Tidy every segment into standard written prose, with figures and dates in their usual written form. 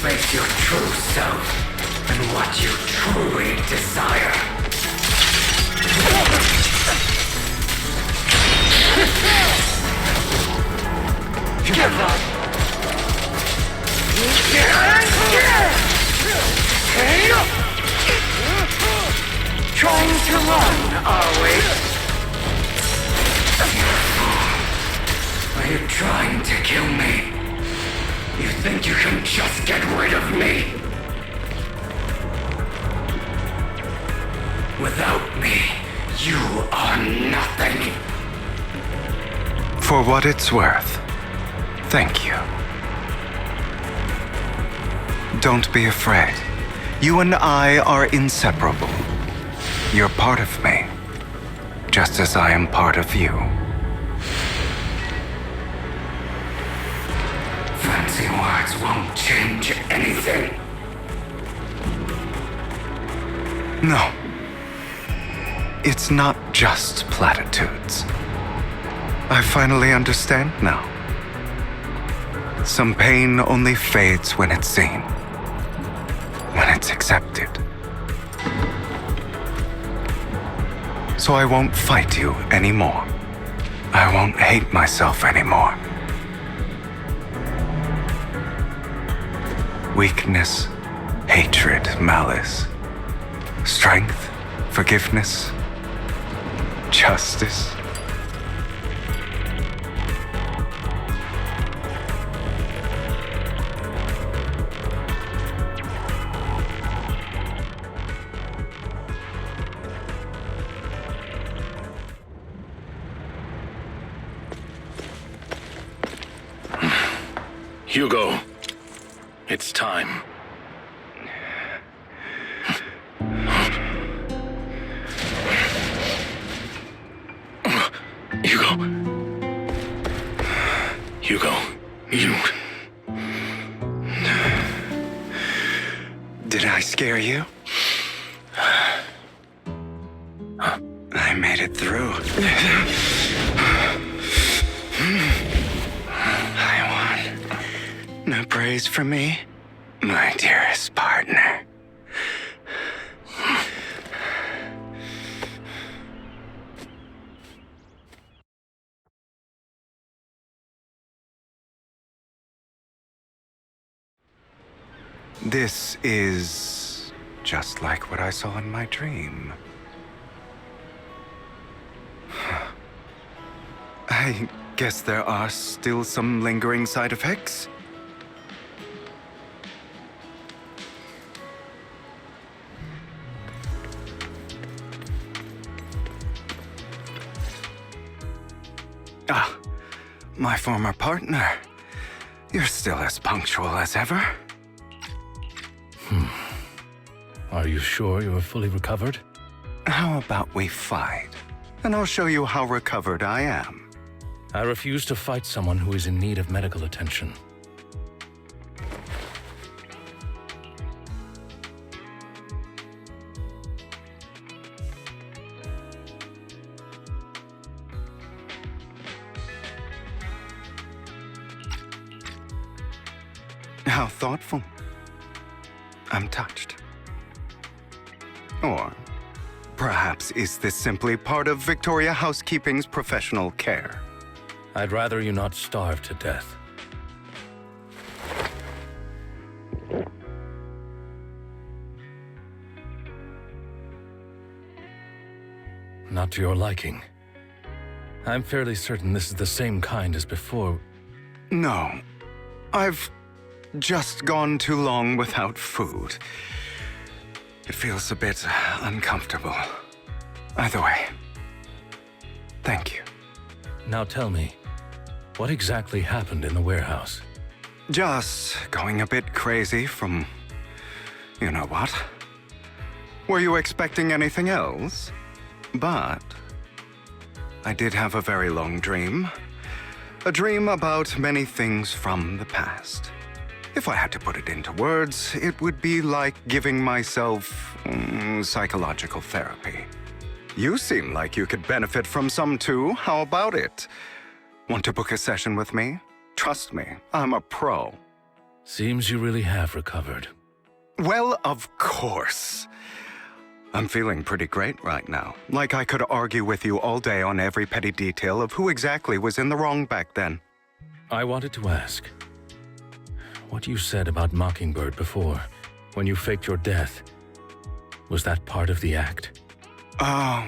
face your true self and what you truly desire. Give up! Trying to run, are we? Are you trying to kill me? You think you can just get rid of me? Without me, you are nothing. For what it's worth, thank you. Don't be afraid. You and I are inseparable. You're part of me, just as I am part of you. Fancy words won't change anything. No. It's not just platitudes. I finally understand now. Some pain only fades when it's seen, when it's accepted. So I won't fight you anymore. I won't hate myself anymore. Weakness, hatred, malice, strength, forgiveness, justice. Hugo, it's time. Hugo, you... Did I scare you? I made it through. I won. No praise from me, my dearest partner. This is just like what I saw in my dream. I guess there are still some lingering side effects. Ah, my former partner. You're still as punctual as ever. Are you sure you are fully recovered? How about we fight? And I'll show you how recovered I am. I refuse to fight someone who is in need of medical attention. How thoughtful. I'm touched. Or perhaps is this simply part of Victoria Housekeeping's professional care? I'd rather you not starve to death. Not to your liking. I'm fairly certain this is the same kind as before. No. I've just gone too long without food. It feels a bit uncomfortable. Either way, thank you. Now tell me, what exactly happened in the warehouse? Just going a bit crazy from... you know what? Were you expecting anything else? But I did have a very long dream. A dream about many things from the past. If I had to put it into words, it would be like giving myself psychological therapy. You seem like you could benefit from some too. How about it? Want to book a session with me? Trust me, I'm a pro. Seems you really have recovered. Well, of course. I'm feeling pretty great right now. Like I could argue with you all day on every petty detail of who exactly was in the wrong back then. I wanted to ask, what you said about Mockingbird before, when you faked your death, was that part of the act? Oh,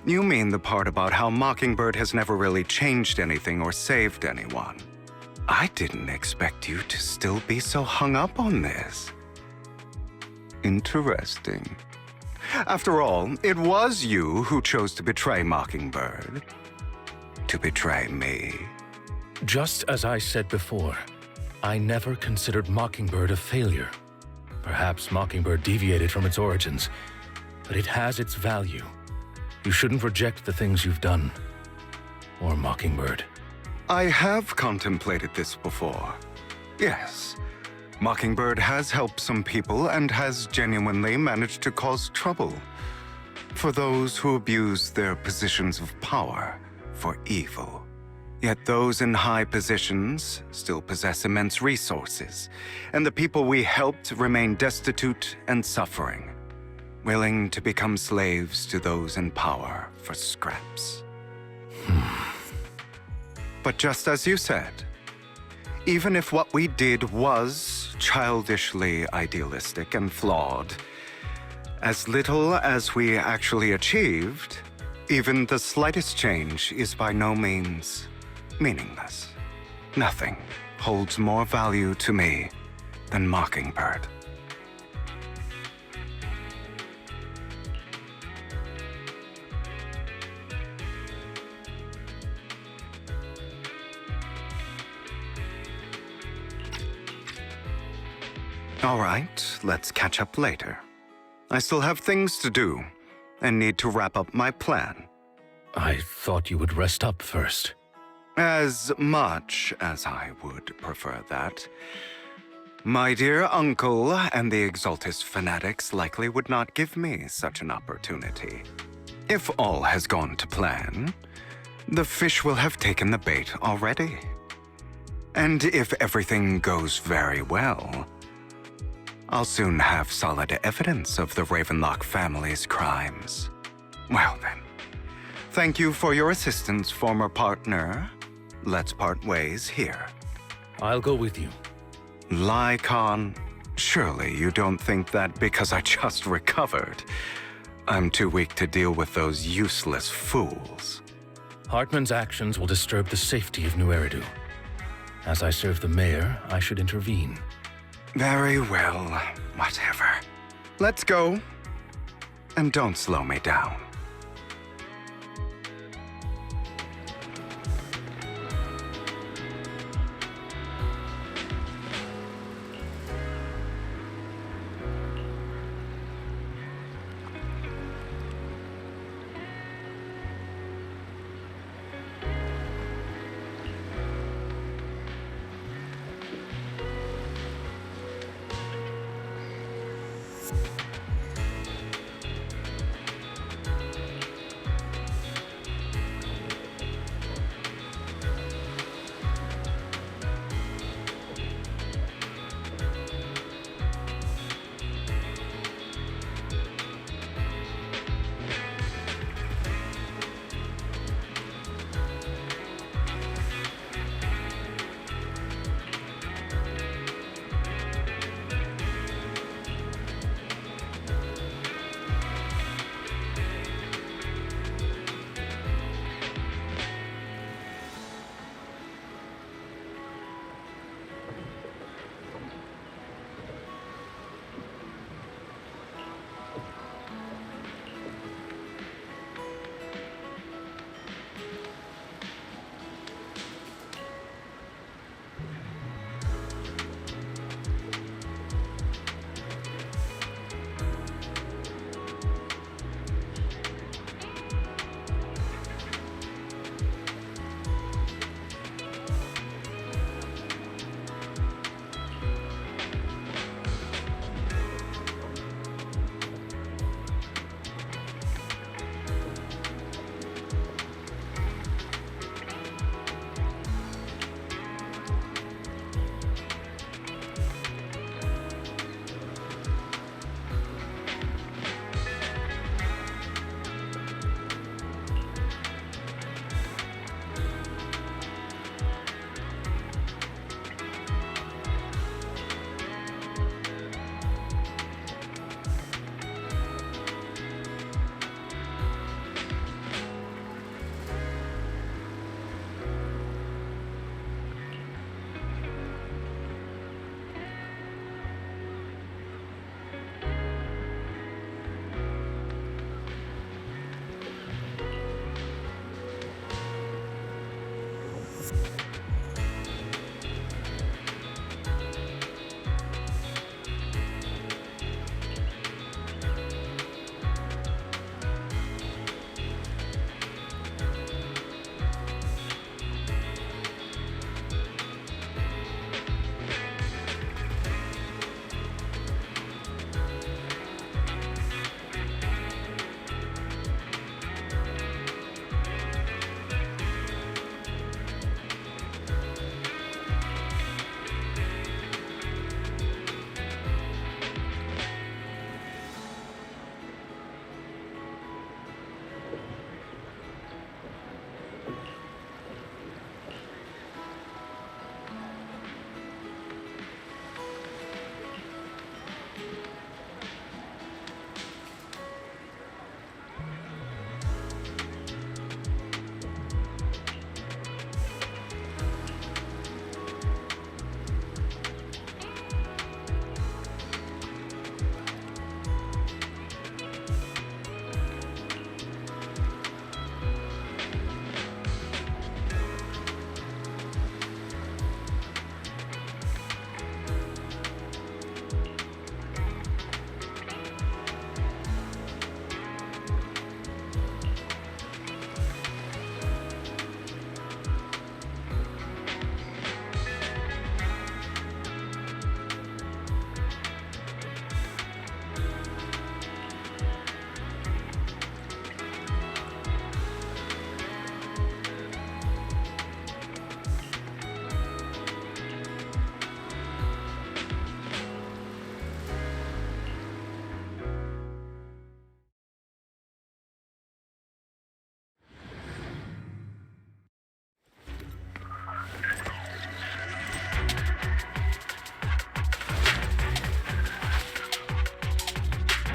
you mean the part about how Mockingbird has never really changed anything or saved anyone. I didn't expect you to still be so hung up on this. Interesting. After all, it was you who chose to betray Mockingbird. To betray me. Just as I said before, I never considered Mockingbird a failure. Perhaps Mockingbird deviated from its origins, but it has its value. You shouldn't reject the things you've done. Or Mockingbird. I have contemplated this before. Yes. Mockingbird has helped some people and has genuinely managed to cause trouble for those who abuse their positions of power for evil. Yet those in high positions still possess immense resources, and the people we helped remain destitute and suffering, willing to become slaves to those in power for scraps. But just as you said, even if what we did was childishly idealistic and flawed, as little as we actually achieved, even the slightest change is by no means meaningless. Nothing holds more value to me than Mockingbird. All right, let's catch up later. I still have things to do and need to wrap up my plan. I thought you would rest up first. As much as I would prefer that. My dear uncle and the Exaltist fanatics likely would not give me such an opportunity. If all has gone to plan, the fish will have taken the bait already. And if everything goes very well, I'll soon have solid evidence of the Ravenlock family's crimes. Well then, thank you for your assistance, former partner. Let's part ways here. I'll go with you. Lycon, surely you don't think that because I just recovered, I'm too weak to deal with those useless fools. Hartman's actions will disturb the safety of New Eridu. As I serve the mayor, I should intervene. Very well, whatever. Let's go. And don't slow me down.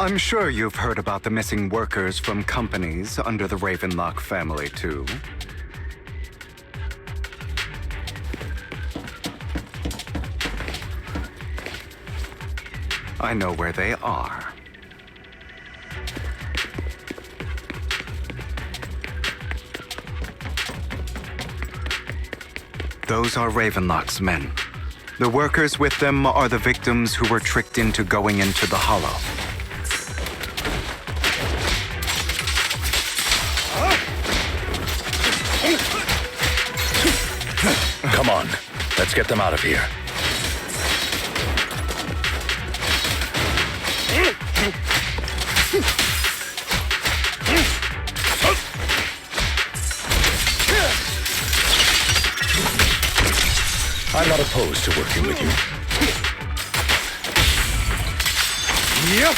I'm sure you've heard about the missing workers from companies under the Ravenlock family, too. I know where they are. Those are Ravenlock's men. The workers with them are the victims who were tricked into going into the Hollow. Come on, let's get them out of here. I'm not opposed to working with you. Yep.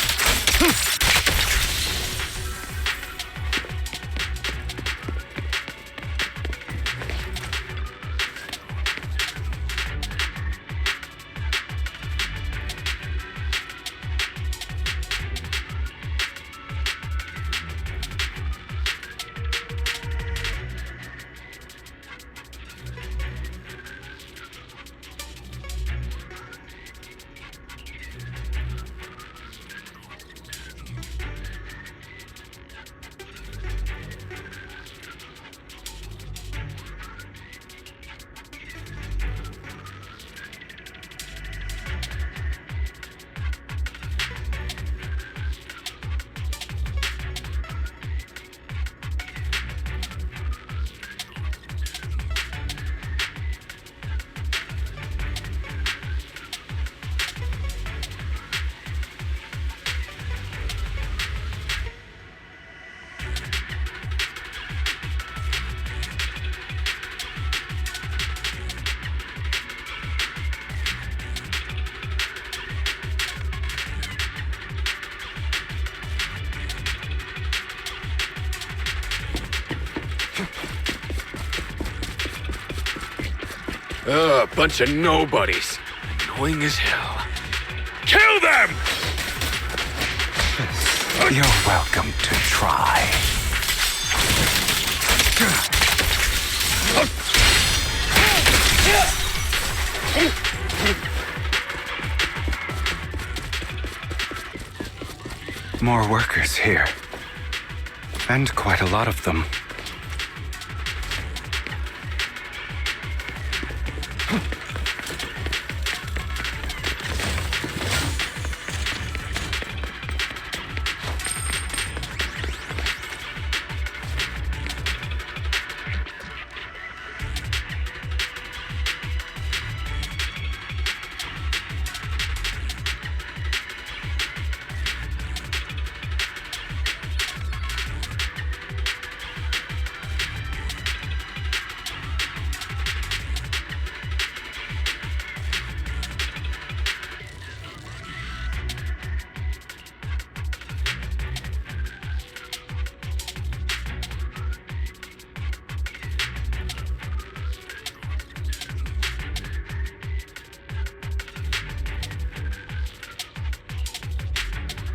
Bunch of nobodies. Annoying as hell. Kill them! You're welcome to try. More workers here. And quite a lot of them.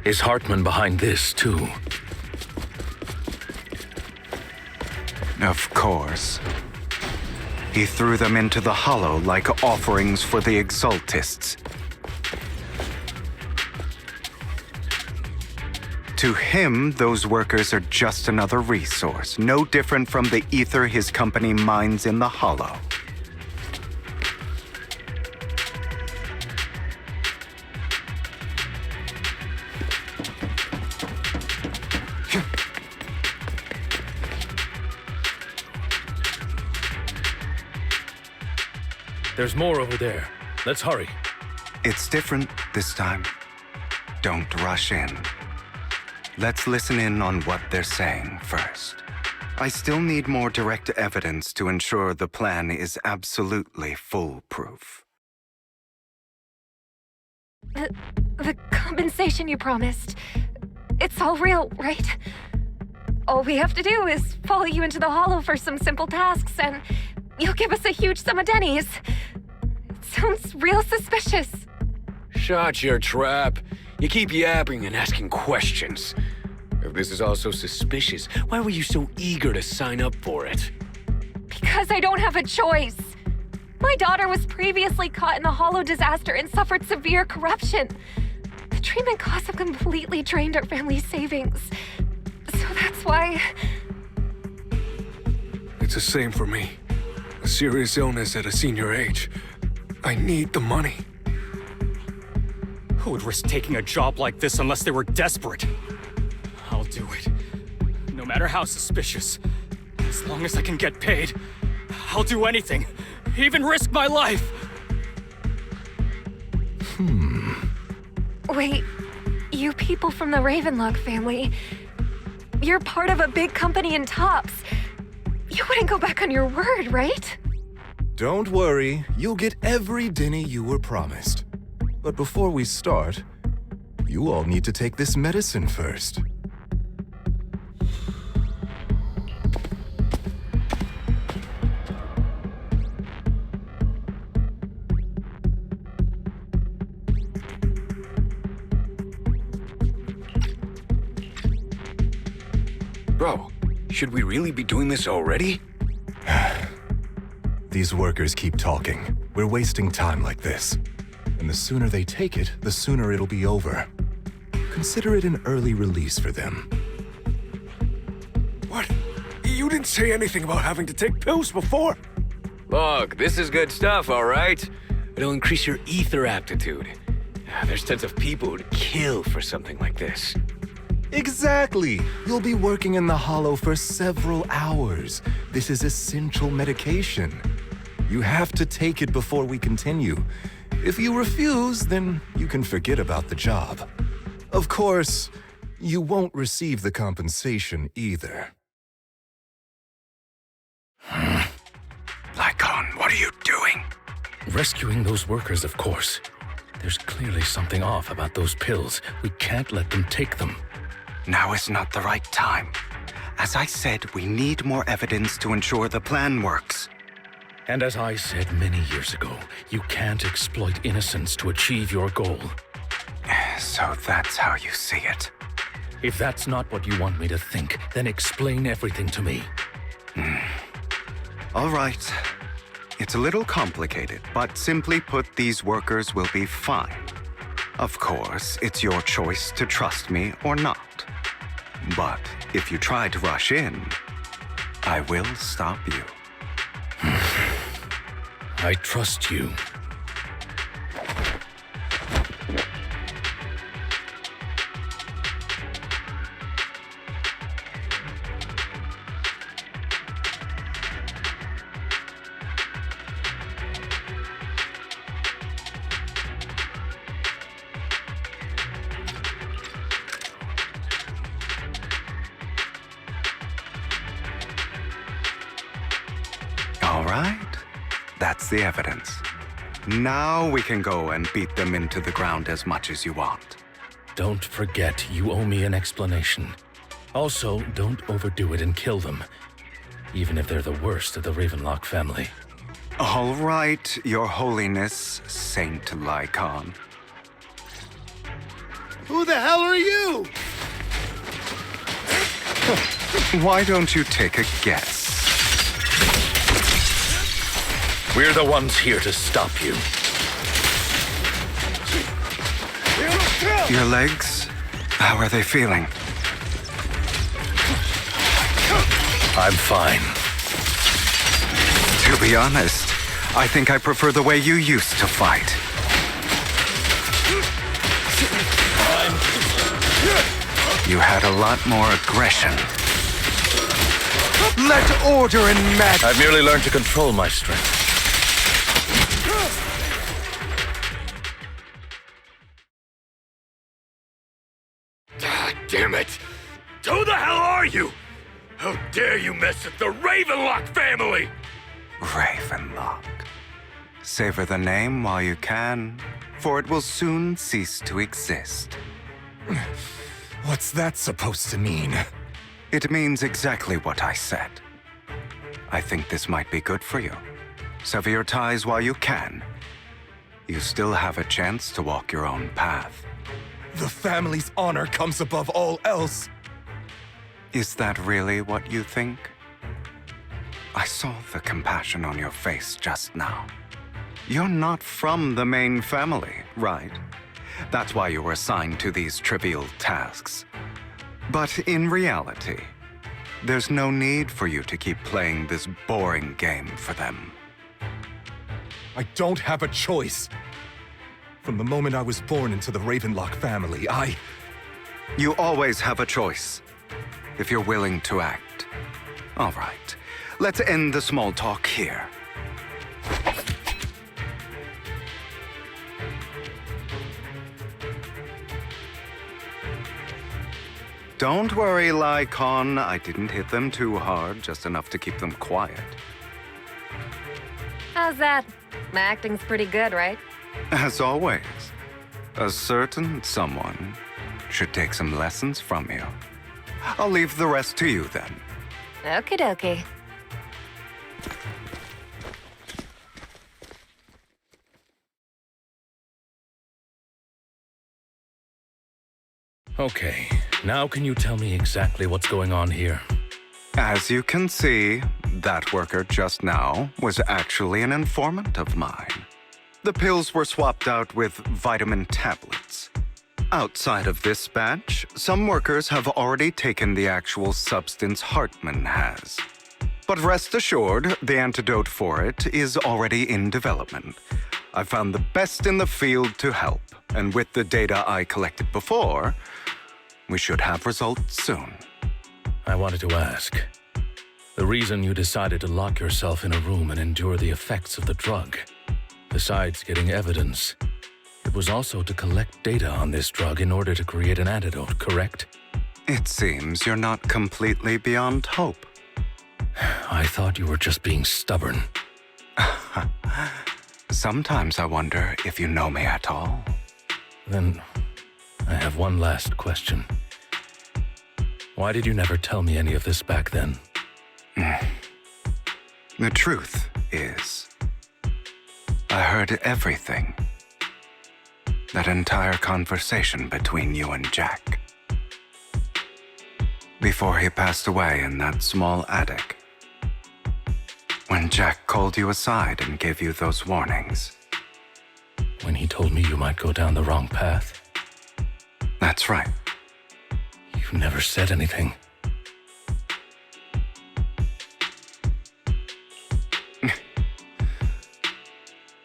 Is Hartman behind this, too? Of course. He threw them into the Hollow like offerings for the Exaltists. To him, those workers are just another resource, no different from the ether his company mines in the Hollow. There's more over there. Let's hurry. It's different this time. Don't rush in. Let's listen in on what they're saying first. I still need more direct evidence to ensure the plan is absolutely foolproof. The compensation you promised, it's all real, right? All we have to do is follow you into the Hollow for some simple tasks, and you'll give us a huge sum of dennies. It sounds real suspicious. Shut your trap. You keep yapping and asking questions. If this is all so suspicious, why were you so eager to sign up for it? Because I don't have a choice. My daughter was previously caught in the Hollow disaster and suffered severe corruption. The treatment costs have completely drained our family's savings. So that's why... It's the same for me. A serious illness at a senior age. I need the money. Who would risk taking a job like this unless they were desperate? I'll do it. No matter how suspicious. As long as I can get paid, I'll do anything. Even risk my life! Wait, you people from the Ravenlock family, you're part of a big company in Tops. You wouldn't go back on your word, right? Don't worry, you'll get every dinny you were promised. But before we start, you all need to take this medicine first. Bro, should we really be doing this already? These workers keep talking. We're wasting time like this. And the sooner they take it, the sooner it'll be over. Consider it an early release for them. What? You didn't say anything about having to take pills before. Look, this is good stuff, all right? It'll increase your ether aptitude. There's tons of people who'd kill for something like this. Exactly! You'll be working in the Hollow for several hours. This is essential medication. You have to take it before we continue. If you refuse, then you can forget about the job. Of course, you won't receive the compensation either. Lycon, what are you doing? Rescuing those workers, of course. There's clearly something off about those pills. We can't let them take them. Now is not the right time. As I said, we need more evidence to ensure the plan works. And as I said many years ago, you can't exploit innocence to achieve your goal. So that's how you see it. If that's not what you want me to think, then explain everything to me. All right. It's a little complicated, but simply put, these workers will be fine. Of course, it's your choice to trust me or not. But if you try to rush in, I will stop you. I trust you. All right. That's the evidence. Now we can go and beat them into the ground as much as you want. Don't forget, you owe me an explanation. Also, don't overdo it and kill them, even if they're the worst of the Ravenlock family. All right, Your Holiness, Saint Lycon. Who the hell are you? Why don't you take a guess? We're the ones here to stop you. Your legs? How are they feeling? I'm fine. To be honest, I think I prefer the way you used to fight. You had a lot more aggression. Let order and magic. I've merely learned to control my strength. God damn it! Who the hell are you? How dare you mess with the Ravenlock family? Ravenlock. Savor the name while you can, for it will soon cease to exist. What's that supposed to mean? It means exactly what I said. I think this might be good for you. Sever your ties while you can. You still have a chance to walk your own path. The family's honor comes above all else. Is that really what you think? I saw the compassion on your face just now. You're not from the main family, right? That's why you were assigned to these trivial tasks. But in reality, there's no need for you to keep playing this boring game for them. I don't have a choice. From the moment I was born into the Ravenlock family, You always have a choice, if you're willing to act. All right, let's end the small talk here. Don't worry, Lycon. I didn't hit them too hard, just enough to keep them quiet. How's that? My acting's pretty good, right? As always, a certain someone should take some lessons from you. I'll leave the rest to you then. Okie dokie. Okay, now can you tell me exactly what's going on here? As you can see, that worker just now was actually an informant of mine. The pills were swapped out with vitamin tablets. Outside of this batch, some workers have already taken the actual substance Hartman has. But rest assured, the antidote for it is already in development. I found the best in the field to help, and with the data I collected before, we should have results soon. I wanted to ask. The reason you decided to lock yourself in a room and endure the effects of the drug, besides getting evidence, it was also to collect data on this drug in order to create an antidote, correct? It seems you're not completely beyond hope. I thought you were just being stubborn. Sometimes I wonder if you know me at all. Then, I have one last question. Why did you never tell me any of this back then? The truth is, I heard everything. That entire conversation between you and Jack. Before he passed away in that small attic. When Jack called you aside and gave you those warnings. When he told me you might go down the wrong path? That's right. You never said anything.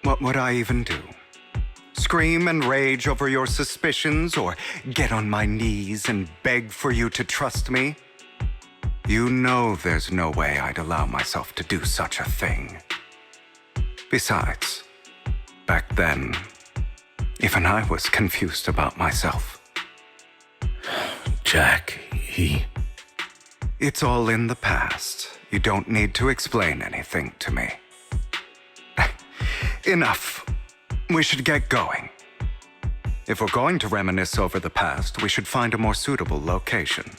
What would I even do? Scream and rage over your suspicions, or get on my knees and beg for you to trust me? You know there's no way I'd allow myself to do such a thing. Besides, back then, even I was confused about myself. Jack, he... It's all in the past. You don't need to explain anything to me. Enough. We should get going. If we're going to reminisce over the past, we should find a more suitable location.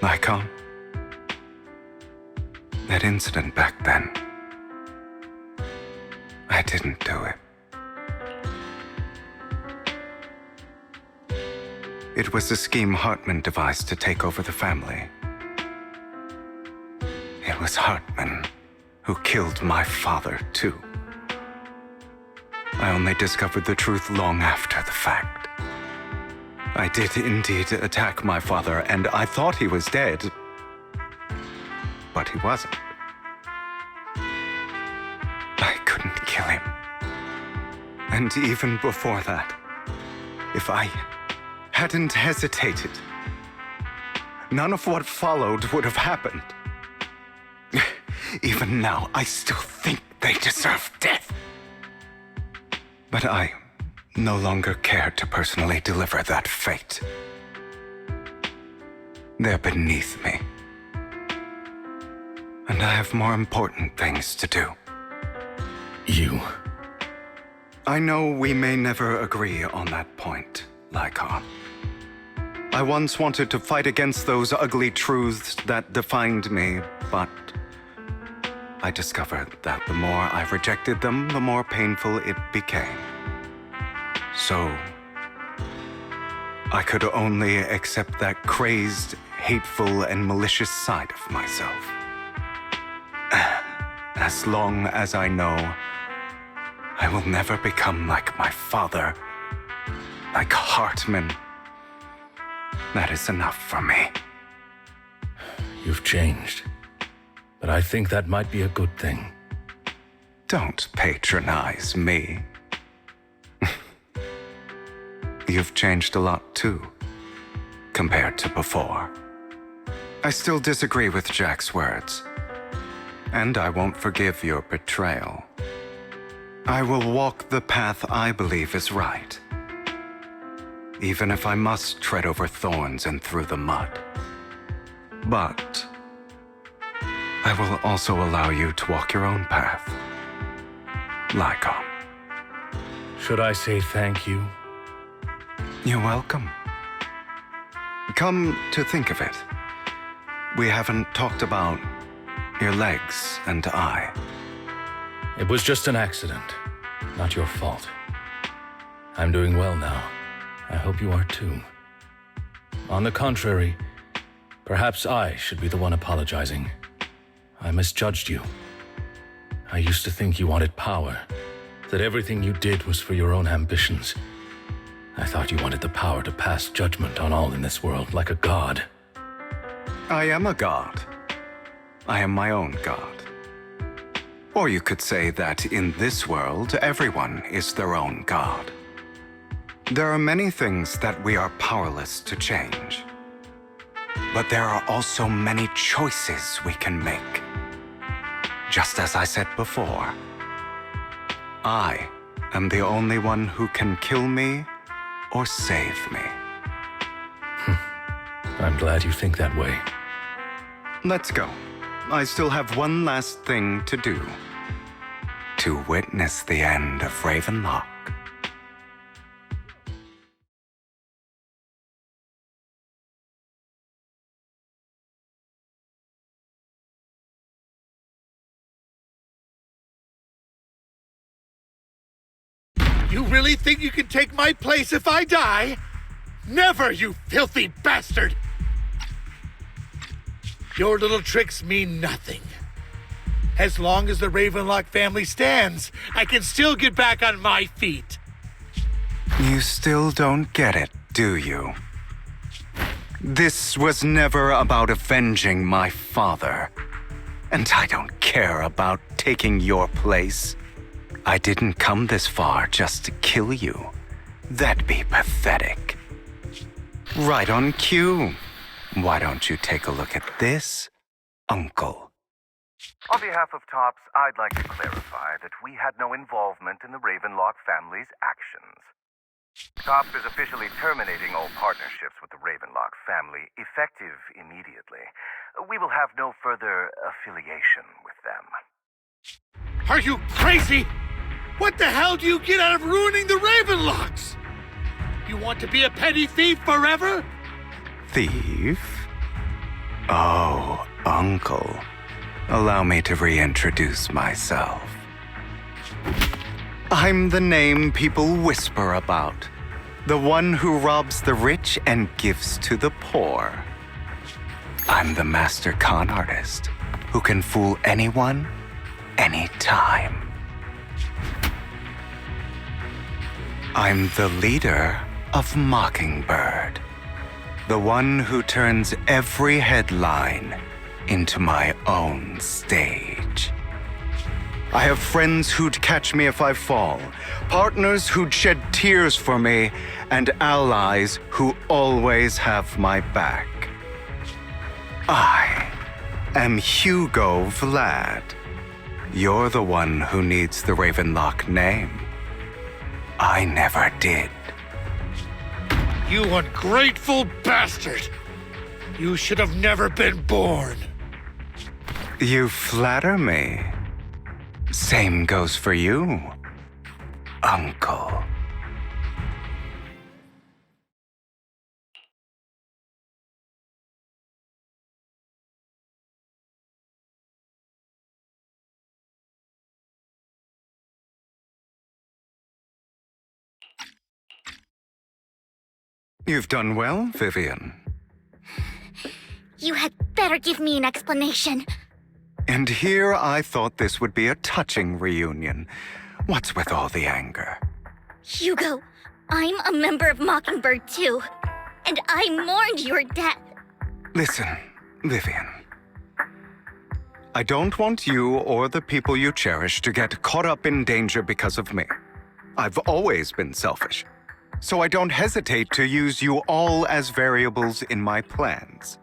Lycon, that incident back then, I didn't do it. It was a scheme Hartman devised to take over the family. It was Hartman who killed my father, too. I only discovered the truth long after the fact. I did indeed attack my father, and I thought he was dead. But he wasn't. I couldn't kill him. And even before that, if I hadn't hesitated, none of what followed would have happened. Even now, I still think they deserve death. But I no longer care to personally deliver that fate. They're beneath me. And I have more important things to do. You... I know we may never agree on that point, Lycon. I once wanted to fight against those ugly truths that defined me, but I discovered that the more I rejected them, the more painful it became. So, I could only accept that crazed, hateful, and malicious side of myself. As long as I know I will never become like my father, like Hartman, that is enough for me. You've changed, but I think that might be a good thing. Don't patronize me. You've changed a lot too, compared to before. I still disagree with Jack's words, and I won't forgive your betrayal. I will walk the path I believe is right, even if I must tread over thorns and through the mud. But I will also allow you to walk your own path, Lycon. Should I say thank you? You're welcome. Come to think of it, we haven't talked about your legs and eye. It was just an accident, not your fault. I'm doing well now. I hope you are too. On the contrary, perhaps I should be the one apologizing. I misjudged you. I used to think you wanted power, that everything you did was for your own ambitions. I thought you wanted the power to pass judgment on all in this world like a god. I am a god. I am my own god. Or you could say that in this world, everyone is their own god. There are many things that we are powerless to change. But there are also many choices we can make. Just as I said before, I am the only one who can kill me or save me. I'm glad you think that way. Let's go. I still have one last thing to do. To witness the end of Ravenlock. You really think you can take my place if I die? Never, you filthy bastard! Your little tricks mean nothing. As long as the Ravenlock family stands, I can still get back on my feet. You still don't get it, do you? This was never about avenging my father. And I don't care about taking your place. I didn't come this far just to kill you. That'd be pathetic. Right on cue. Why don't you take a look at this, Uncle? On behalf of TOPS, I'd like to clarify that we had no involvement in the Ravenlock family's actions. TOPS is officially terminating all partnerships with the Ravenlock family, effective immediately. We will have no further affiliation with them. Are you crazy? What the hell do you get out of ruining the Ravenlocks? You want to be a petty thief forever? Thief? Oh, Uncle. Allow me to reintroduce myself. I'm the name people whisper about. The one who robs the rich and gives to the poor. I'm the master con artist who can fool anyone, anytime. I'm the leader of Mockingbird. The one who turns every headline into my own stage. I have friends who'd catch me if I fall, partners who'd shed tears for me, and allies who always have my back. I am Hugo Vlad. You're the one who needs the Ravenlock name. I never did. You ungrateful bastard! You should have never been born. You flatter me. Same goes for you, Uncle. You've done well, Vivian. You had better give me an explanation. And here I thought this would be a touching reunion. What's with all the anger? Hugo, I'm a member of Mockingbird too, and I mourned your death. Listen, Vivian. I don't want you or the people you cherish to get caught up in danger because of me. I've always been selfish, so I don't hesitate to use you all as variables in my plans.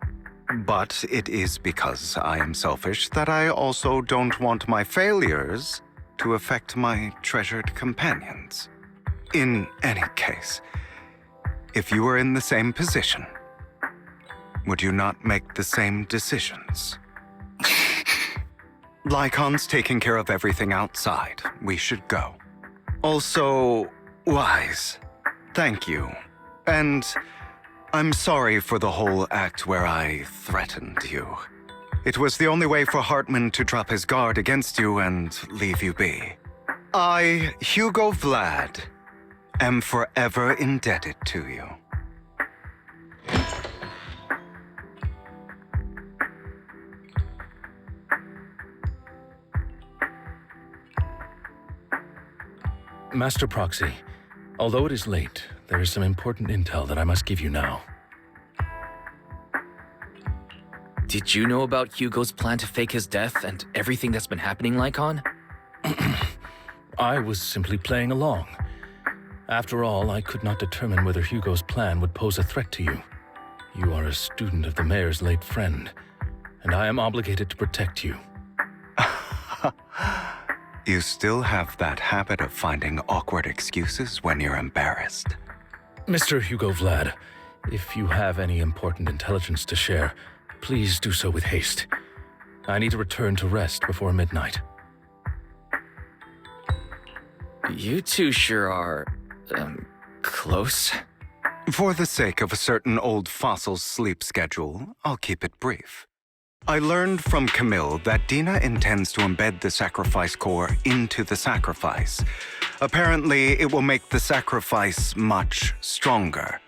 But it is because I am selfish that I also don't want my failures to affect my treasured companions. In any case, if you were in the same position, would you not make the same decisions? Lycon's taking care of everything outside. We should go. Also, Wise, thank you. And I'm sorry for the whole act where I threatened you. It was the only way for Hartman to drop his guard against you and leave you be. I, Hugo Vlad, am forever indebted to you. Master Proxy, although it is late, there is some important intel that I must give you now. Did you know about Hugo's plan to fake his death and everything that's been happening, Lycon? I was simply playing along. After all, I could not determine whether Hugo's plan would pose a threat to you. You are a student of the mayor's late friend, and I am obligated to protect you. You still have that habit of finding awkward excuses when you're embarrassed. Mr. Hugo Vlad, if you have any important intelligence to share, please do so with haste. I need to return to rest before midnight. You two sure are, close? For the sake of a certain old fossil's sleep schedule, I'll keep it brief. I learned from Camille that Dina intends to embed the sacrifice core into the sacrifice. Apparently, it will make the sacrifice much stronger.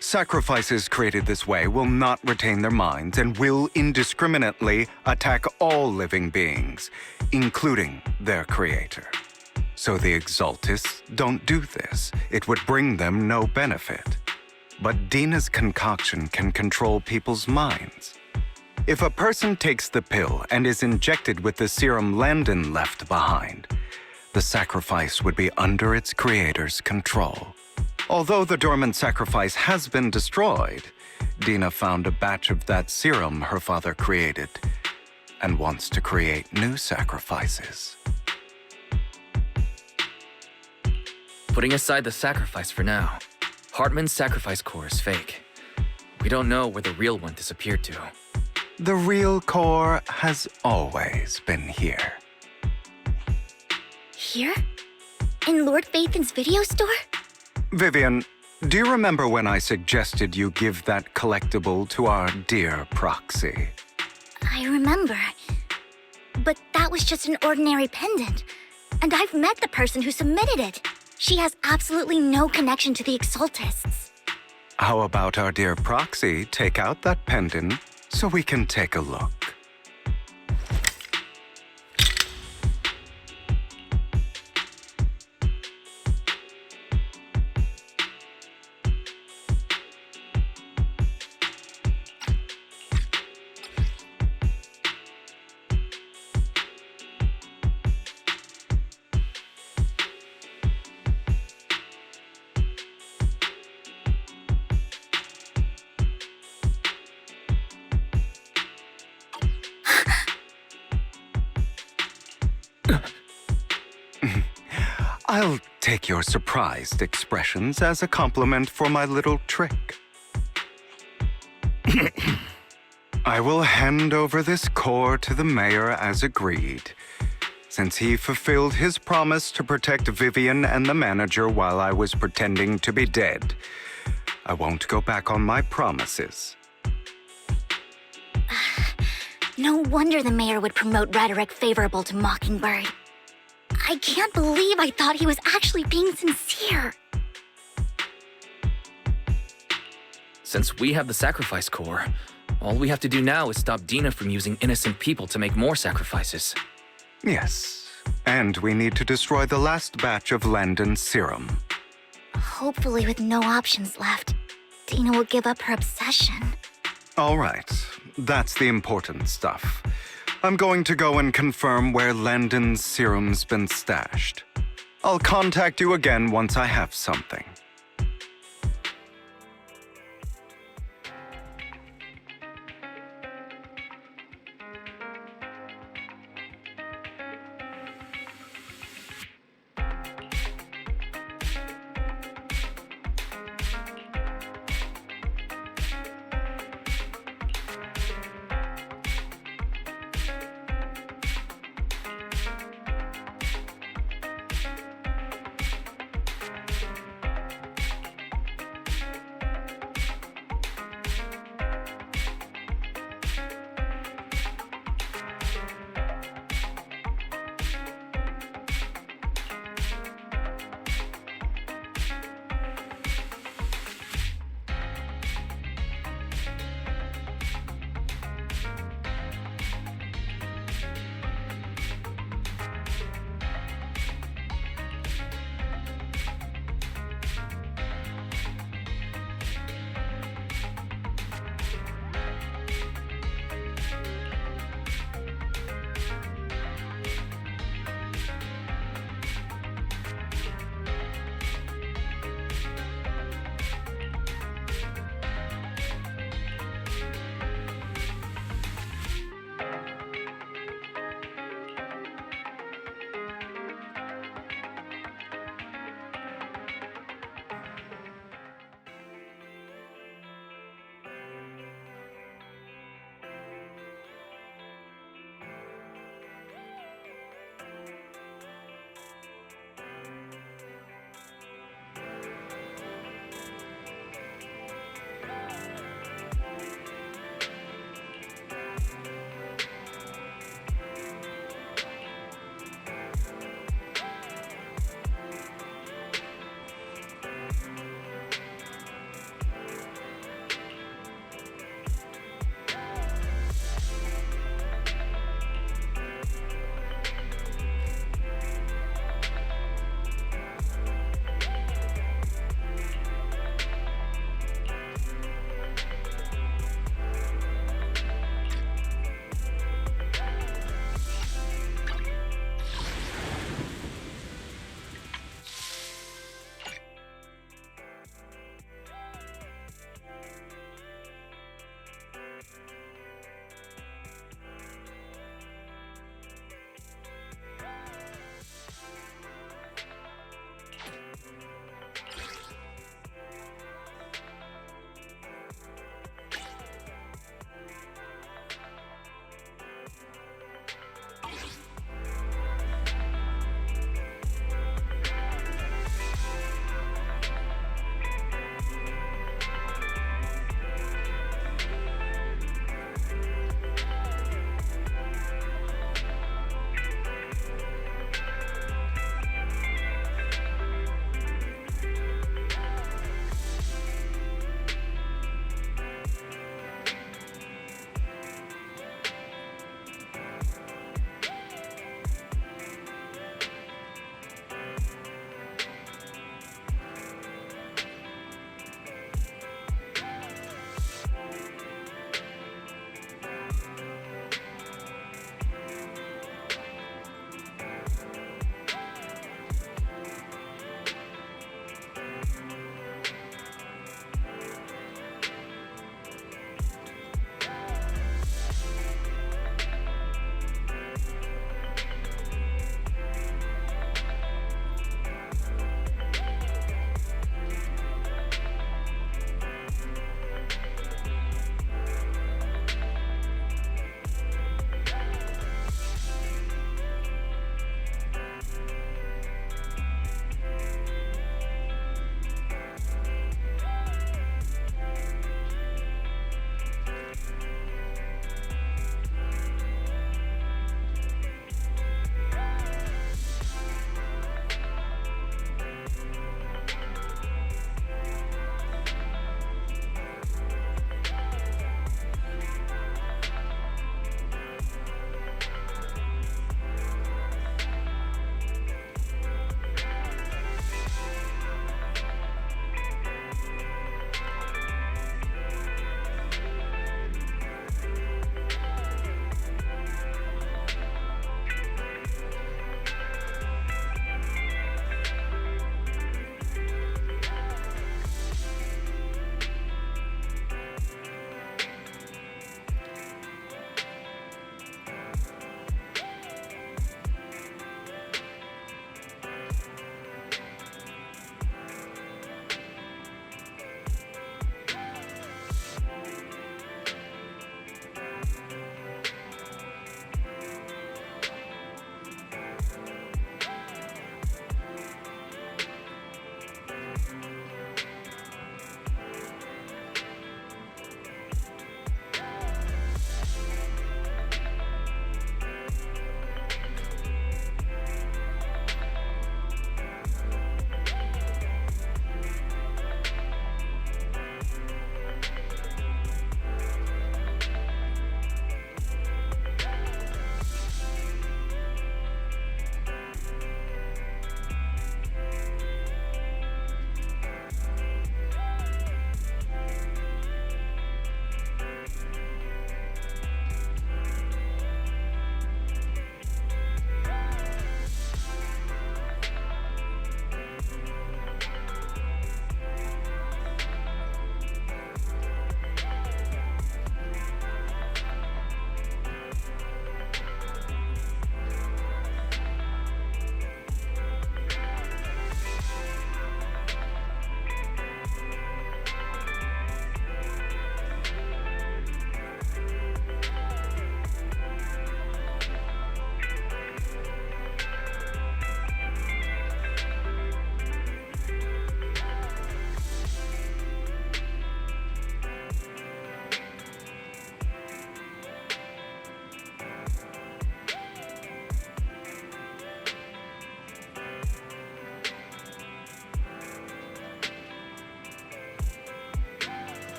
Sacrifices created this way will not retain their minds and will indiscriminately attack all living beings, including their creator. So the Exaltists don't do this. It would bring them no benefit. But Dina's concoction can control people's minds. If a person takes the pill and is injected with the serum Landon left behind, the sacrifice would be under its creator's control. Although the dormant sacrifice has been destroyed, Dina found a batch of that serum her father created and wants to create new sacrifices. Putting aside the sacrifice for now, Hartman's sacrifice core is fake. We don't know where the real one disappeared to. The real core has always been here. Here? In Lord Phaethon's video store? Vivian, do you remember when I suggested you give that collectible to our dear Proxy? I remember. But that was just an ordinary pendant. And I've met the person who submitted it. She has absolutely no connection to the Exaltists. How about our dear Proxy take out that pendant so we can take a look? I'll take your surprised expressions as a compliment for my little trick. I will hand over this core to the mayor as agreed, since he fulfilled his promise to protect Vivian and the manager while I was pretending to be dead. I won't go back on my promises. No wonder the mayor would promote rhetoric favorable to Mockingbird. I can't believe I thought he was actually being sincere. Since we have the sacrifice core, all we have to do now is stop Dina from using innocent people to make more sacrifices. Yes, and we need to destroy the last batch of Landon's serum. Hopefully with no options left, Dina will give up her obsession. All right, that's the important stuff. I'm going to go and confirm where Landon's serum's been stashed. I'll contact you again once I have something.